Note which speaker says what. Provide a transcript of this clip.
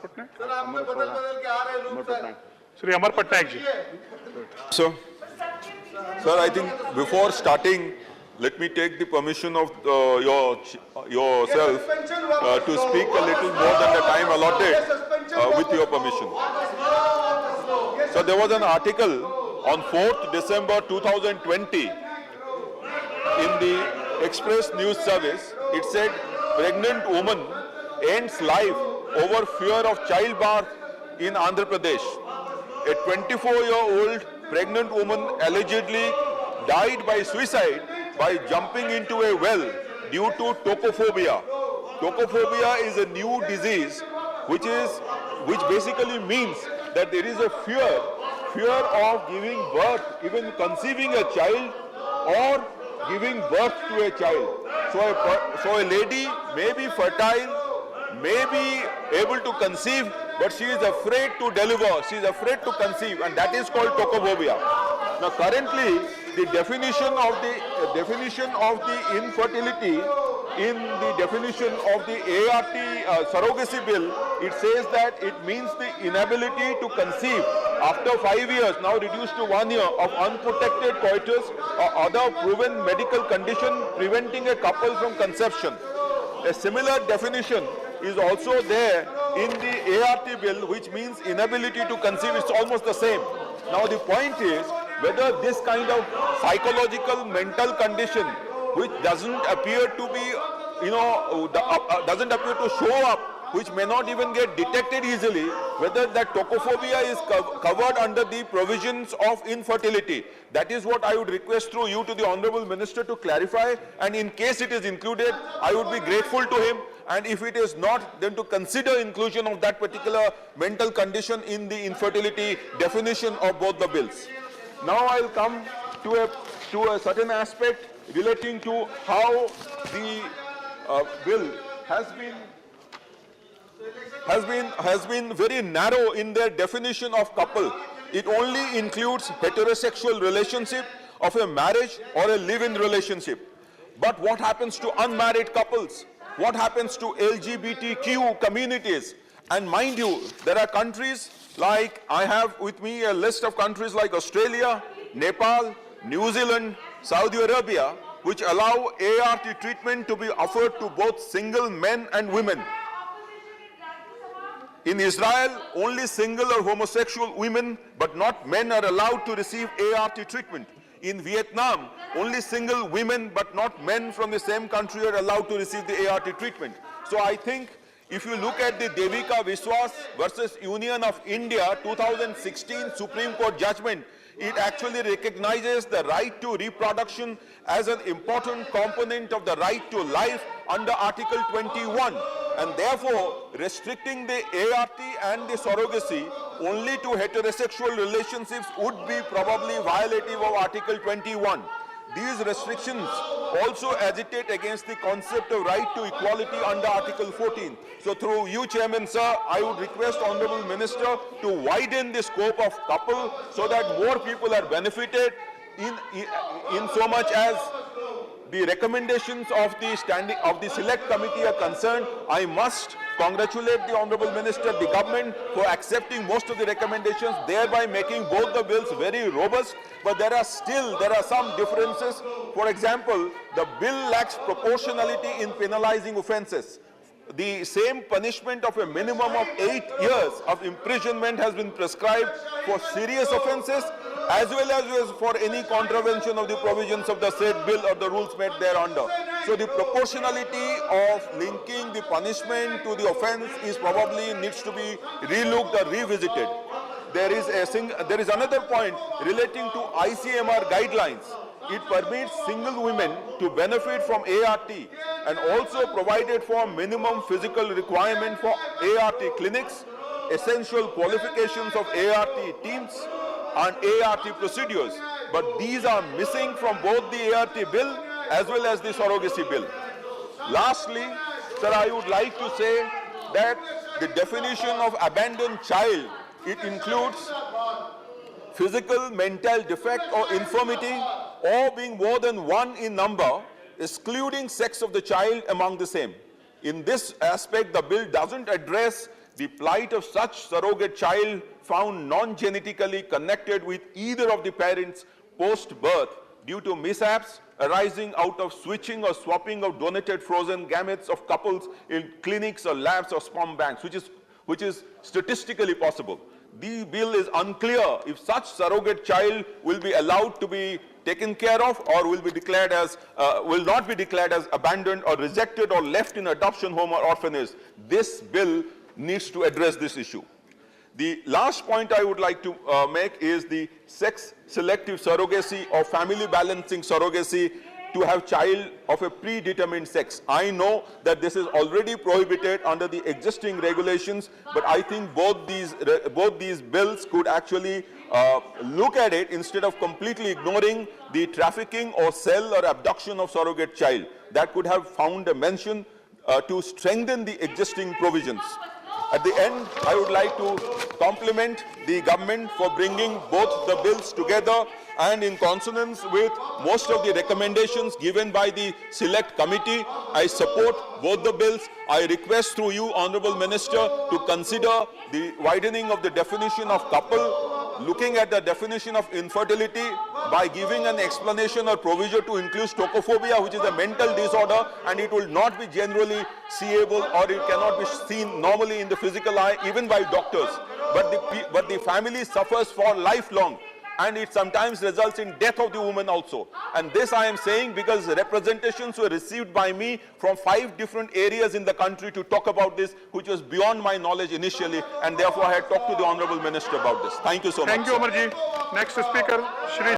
Speaker 1: Patnaik
Speaker 2: sir आप में बदल के आ रहे हैं रूप sir
Speaker 1: Shri Amar Patnaik ji.
Speaker 3: Sir, I think before starting, let me take the permission of yourself to speak a little more than the time allotted with your permission. So there was an article on 4th December 2020 in the Express News Service. It said, pregnant woman ends life over fear of childbirth in Andhra Pradesh. A 24-year-old pregnant woman allegedly died by suicide by jumping into a well due to tocophobia. Tocophobia is a new disease which basically means that there is a fear of giving birth, even conceiving a child or giving birth to a child. So a lady may be fertile, may be able to conceive, but she is afraid to deliver, she is afraid to conceive, and that is called tocophobia. Now currently, the definition of the infertility in the definition of the ART surrogacy bill, it says that it means the inability to conceive after 5 years, now reduced to 1 year, of unprotected coitus or other proven medical condition preventing a couple from conception. A similar definition is also there in the ART bill, which means inability to conceive. It's almost the same. Now the point is whether this kind of psychological mental condition, which doesn't appear to be, doesn't appear to show up, which may not even get detected easily, whether that tocophobia is covered under the provisions of infertility. That is what I would request through you to the Honorable Minister to clarify, and in case it is included, I would be grateful to him, and if it is not, then to consider inclusion of that particular mental condition in the infertility definition of both the bills. Now I'll come to a certain aspect relating to how the bill has been very narrow in their definition of couple. It only includes heterosexual relationship of a marriage or a live-in relationship. But what happens to unmarried couples? What happens to LGBTQ communities? And mind you, there are countries like, I have with me a list of countries like Australia, Nepal, New Zealand, Saudi Arabia, which allow ART treatment to be offered to both single men and women. In Israel, only single or homosexual women, but not men, are allowed to receive ART treatment. In Vietnam, only single women, but not men from the same country, are allowed to receive the ART treatment. So I think if you look at the Devika Viswas versus Union of India 2016 Supreme Court judgment, it actually recognizes the right to reproduction as an important component of the right to life under Article 21. And therefore, restricting the ART and the surrogacy only to heterosexual relationships would be probably violative of Article 21. These restrictions also agitate against the concept of right to equality under Article 14. So through you, Chairman, sir, I would request Honorable Minister to widen the scope of couple so that more people are benefited in so much as the recommendations of the select committee are concerned. I must congratulate the Honorable Minister, the government, for accepting most of the recommendations, thereby making both the bills very robust. But there are some differences. For example, the bill lacks proportionality in penalizing offences. The same punishment of a minimum of 8 years of imprisonment has been prescribed for serious offences as well as for any contravention of the provisions of the said bill or the rules made thereunder. So the proportionality of linking the punishment to the offence is probably needs to be relooked or revisited. There is another point relating to ICMR guidelines. It permits single women to benefit from ART and also provided for minimum physical requirement for ART clinics, essential qualifications of ART teams and ART procedures. But these are missing from both the ART bill as well as the surrogacy bill. Lastly, sir, I would like to say that the definition of abandoned child, it includes physical, mental defect or infirmity, or being more than one in number, excluding sex of the child among the same. In this aspect, the bill doesn't address the plight of such surrogate child found non-genetically connected with either of the parents post-birth due to mishaps arising out of switching or swapping of donated frozen gametes of couples in clinics or labs or sperm banks, which is statistically possible. The bill is unclear if such surrogate child will be allowed to be taken care of or will be declared as, will not be declared as abandoned or rejected or left in adoption home or orphanage. This bill needs to address this issue. The last point I would like to make is the sex-selective surrogacy or family balancing surrogacy to have child of a predetermined sex. I know that this is already prohibited under the existing regulations, but I think both these bills could actually look at it instead of completely ignoring the trafficking or sale or abduction of surrogate child. That could have found a mention to strengthen the existing provisions. At the end, I would like to compliment the government for bringing both the bills together, and in consonance with most of the recommendations given by the Select Committee, I support both the bills. I request through you, Honorable Minister, to consider the widening of the definition of couple, looking at the definition of infertility by giving an explanation or provision to include tocophobia, which is a mental disorder, and it will not be generally seeable or it cannot be seen normally in the physical eye, even by doctors. But the family suffers for lifelong, and it sometimes results in death of the woman also. And this I am saying because representations were received by me from 5 different areas in the country to talk about this, which was beyond my knowledge initially, and therefore I had talked to the Honorable Minister about this. Thank you so much.
Speaker 1: Thank you, Amarji. Next speaker, Shri